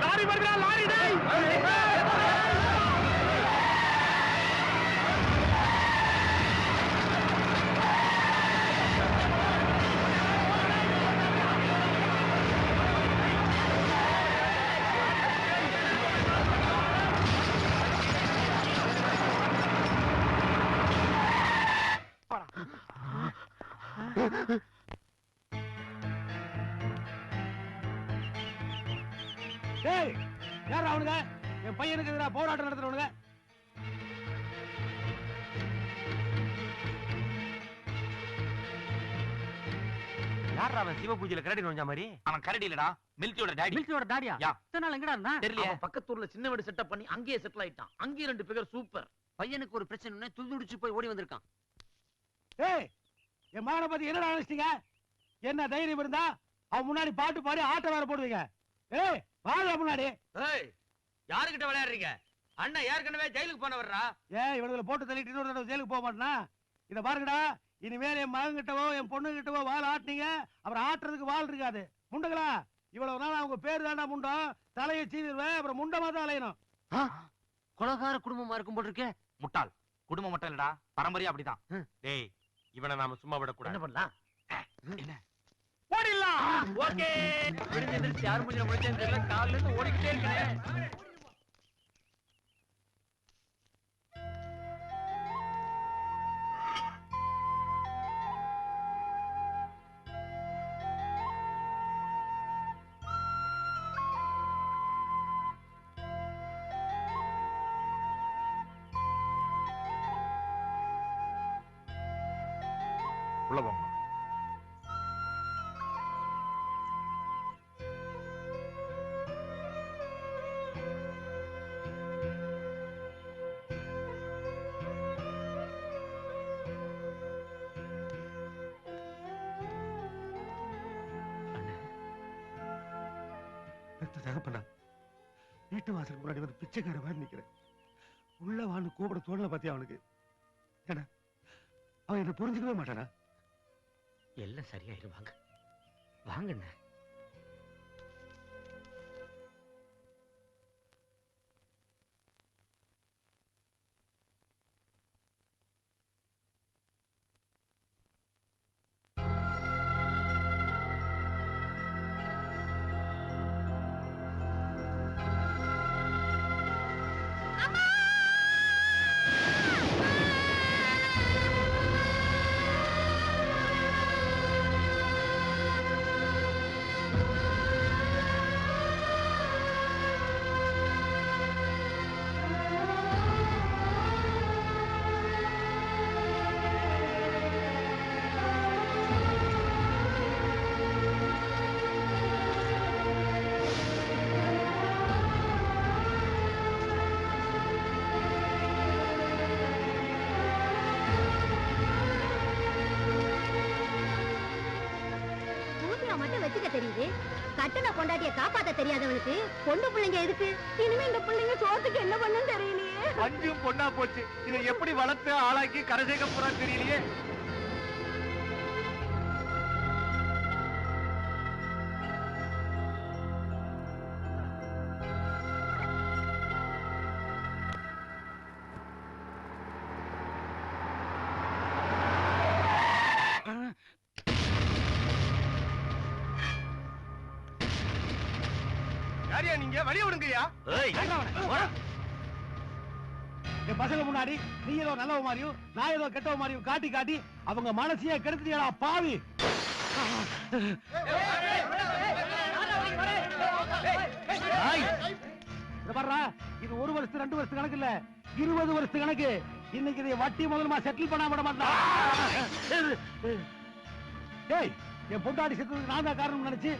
Lorry வருகிறா, lorry டேய். டேய், யாரா அவனுங்க? என் பையனுக்கு எதிராக போராட்டம் நடத்துறவனுங்க. யாரா அவன் சிவ பூஜையில கரடி நோஞ்சா மாதிரி? அவன் கரடி இல்லடா, மில்கியோட டாடி. மில்கியோட டாடியா? இத்தனை நாள் எங்கடா இருந்தா? தெரியல. பக்கத்தூர்ல சின்ன வீடு செட்டப் பண்ணி அங்கேயே செட்டில் ஆயிட்டான். அங்கேயே 2 பேர் சூப்பர். பையனுக்கு ஒரு பிரச்சனை துடிச்சு போய் ஓடி வந்திருக்கான். ஏய், என் மகனை பத்தி என்னடா நினைச்சிட்டீங்க? என்ன தைரியம் இருந்தா அவன் முன்னாடி பாட்டு பாடி ஆட்டம் வேற போடுவீங்க. ஏய், வாங்க முன்னாடி. ஏய், யாருக்கிட்ட விளையாடுறீங்க? அண்ணன் ஏற்கனவே ஜெயிலுக்கு போன வர்றா. ஏன் இவனுல போட்டு தள்ளிட்டு இன்னொரு தடவை ஜெயிலுக்கு போக மாட்டேனா? இத பாருங்கடா, இனிமேல் என் மகன் கிட்டவோ என் பொண்ணு கிட்டவோ வால் ஆட்டினீங்க, அப்புறம் ஆட்டுறதுக்கு வால் இருக்காது. முண்டங்களா, இவ்வளவு நாள் அவங்க பேர் தாண்டா முண்டம். தலையை சீவிடுவேன், அப்புறம் முண்டமா தான் அலையணும். கொலகார குடும்பமா இருக்கும் போல இருக்கே. முட்டாள். குடும்பம் மட்டும் இல்லடா, பரம்பரையா அப்படிதான். டேய், இவனை நாம சும்மா விடக்கூடாது. என்ன பண்ணலாம்? என்ன? ஓடிடலாம். ஓகே. விடுஞ்சு எந்திரிச்சு யார் முடிஞ்ச முடிச்சேன்னு தெரியல, கால்ல இருந்து ஓடிக்கிட்டே இருக்கேன். உள்ள போங்க. தகப்பனா, வீட்டு வாசலுக்கு முன்னாடி வந்து பிச்சைக்கார மாதிரி நிக்கிறேன். உள்ள வான்னு கூப்பிட தோணல பத்தி அவனுக்கு. ஏன்னா அவன் என்ன புரிஞ்சுக்கவே மாட்டானா? எல்லாம் சரியாயிருவாங்க. வாங்கண்ண. தெரியுது, கட்டண கொண்டாட்டிய காப்பாத்த தெரியாதவனுக்கு பொண்ணு பிள்ளைங்க எதுக்கு? இனிமே இந்த பிள்ளைங்க சோத்துக்கு என்ன பண்ணும் தெரியலையே. அஞ்சும் பொண்ணா போச்சு. இதை எப்படி வளர்த்து ஆளாக்கி கரை சேர்க்க போறான்னு தெரியலையே. யாரியா நீங்க? வழி விடுங்கய்யா. என் பசங்க முன்னாடி நீ ஏதோ நல்லவ மாதிரியும் நான் ஏதோ கெட்டவ மாதிரியும் காட்டி காட்டி அவங்க மனசையே கெடுத்துட்டியடா பாவி. இது 1 வருஷத்து 2 வருஷத்து கணக்கு இல்ல, 20 வருஷத்து கணக்கு. இன்னைக்கு இதை வட்டி முதலமா செட்டில் பண்ண விட மாட்டான். ஏய், என் பொண்டாடி செத்ததுக்கு நான் தான் காரணம் நினைச்சு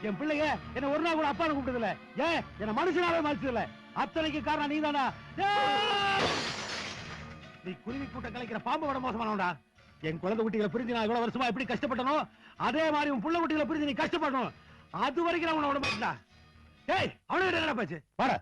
என் பிள்ளைங்க என்ன ஒரு நாள் கூட அப்பான்னு கூப்பிட்டது இல்ல. ஏன் என்ன மனுஷனாவே மதிச்சது இல்ல. அத்தனைக்கு காரணம் நீ தானா? நீ குருவி கூட்டம் கலைக்கிற பாம்பு விட மோசமானவன்டா. என் குழந்தை குட்டிகளை பிரிஞ்சு நான் இவ்வளவு வருஷமா எப்படி கஷ்டப்பட்டனோ அதே மாதிரி உன் புள்ள குட்டிகளை பிரிஞ்சு நீ கஷ்டப்படணும். அது வரைக்கும் நான் உன்னை விட மாட்டேன்டா. ஏய், அவனுக்கு என்ன போச்சு? வாடா.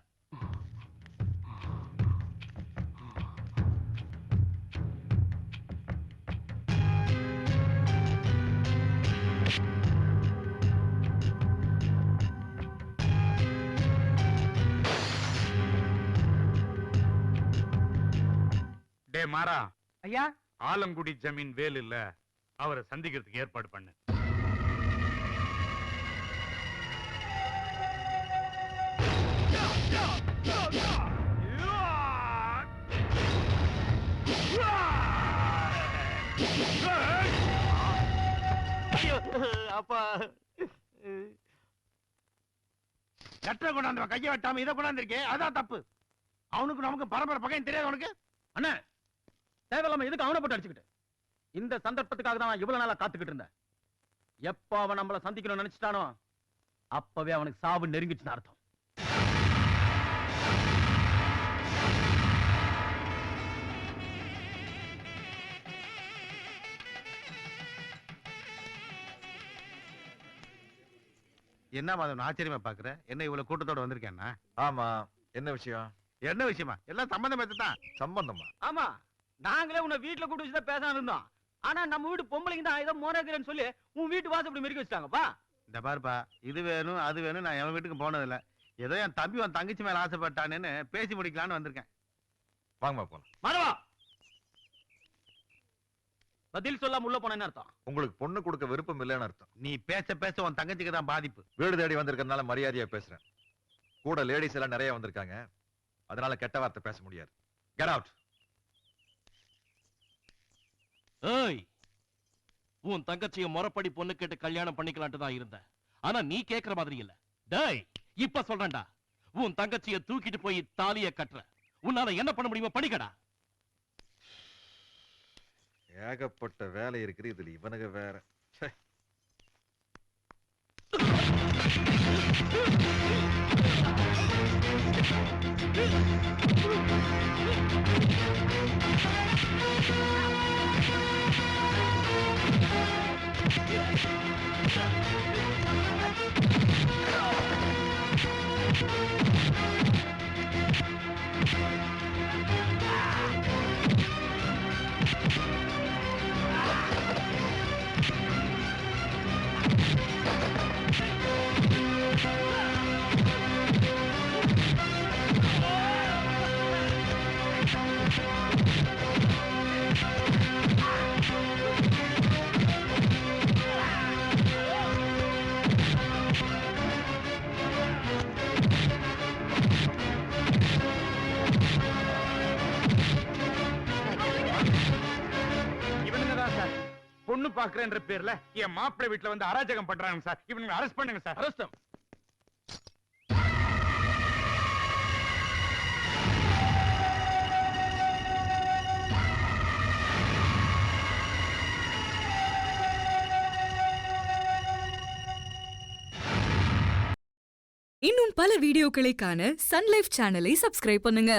டே மாறா, ஐயா ஆலங்குடி ஜமீன் வேல் இல்ல, அவரை சந்திக்கிறதுக்கு ஏற்பாடு பண்ணு. அப்பா லெட்டரை கொண்டாந்து கையை வெட்டாம இதை கொண்டாந்துருக்கே, அதான் தப்பு. அவனுக்கு நமக்கு பரம்பரை பகையும் தெரியாது உனக்கு. அண்ணே, தேவையில்லாம எதுக்கு அவனை போட்டு அடிச்சுக்கிட்டு? இந்த சந்தர்ப்பத்துக்காக தான் நான் இவ்வளவு நாளா காத்துக்கிட்டு இருந்தேன். எப்ப அவன் நம்மள சந்திக்கணும்னு நினைச்சிட்டானோ அப்பவே அவனுக்கு சாவு நெருங்கிச்சுன்னு அர்த்தம். என்ன மாதவன் ஆச்சரியமா பாக்குற? என்ன இவ்வளவு கூட்டத்தோட வந்திருக்கேன்னா? ஆமா, என்ன விஷயம்? என்ன விஷயமா? எல்லாம் சம்பந்தம் தான். சம்பந்தமா? ஆமா, நாங்களே உன்னை வீட்டுல கூட்டு வச்சுதான் பேசாம இருந்தோம். ஆனா நம்ம வீட்டு பொம்பளைங்க தான் ஏதோ மோனகிறேன்னு சொல்லி உன் வீட்டு வாசப்படி மெருக்கி வச்சுட்டாங்கப்பா. இந்த பாருப்பா, இது வேணும் அது வேணும், நான் எவன் வீட்டுக்கு போனது இல்ல. ஏதோ என் தம்பி உன் தங்கச்சி மேல ஆசைப்பட்டானேன்னு பேசி முடிக்கலான்னு வந்திருக்கேன். வாங்கம்மா போலாம். மாதவா, பதில் சொல்லாம உள்ள போன என்ன அர்த்தம்? உங்களுக்கு பொண்ணு கொடுக்க விருப்பம் இல்லைன்னு அர்த்தம். நீ பேச பேச உன் தங்கச்சிக்கு தான் பாதிப்பு. வீடு தேடி வந்திருக்கிறதுனால மரியாதையா பேசுறேன். கூட லேடிஸ் எல்லாம் நிறைய வந்திருக்காங்க, அதனால கெட்ட வார்த்தை பேச முடியாது. Get out. ஏய், உன் தங்கச்சிய முறப்படி பொண்ணு கேட்டு கல்யாணம் பண்ணிக்கலான்ட்டு தான் இருந்தேன். ஆனா நீ கேக்குற மாதிரி இல்ல. டேய், இப்ப சொல்றேன்டா, உன் தங்கச்சிய தூக்கிட்டு போய் தாலிய கட்டுற. உன்னால என்ன பண்ண முடியுமோ பண்ணிக்கடா. ஏகப்பட்ட வேலை இருக்குது, இதுல இவனுங்க வேற. ச்சே. இவனுங்க தான் சார் பொண்ணு பாக்குறேன்ற பேர்ல என் மாப்பிள்ளை வீட்டுல வந்து அராஜகம் பண்றாங்க சார். இவனுங்க அரெஸ்ட் பண்ணுங்க சார். அரஸ்டம். இன்னும் பல வீடியோக்களை காண சன் லைஃப் சேனலை சப்ஸ்கிரைப் பண்ணுங்க.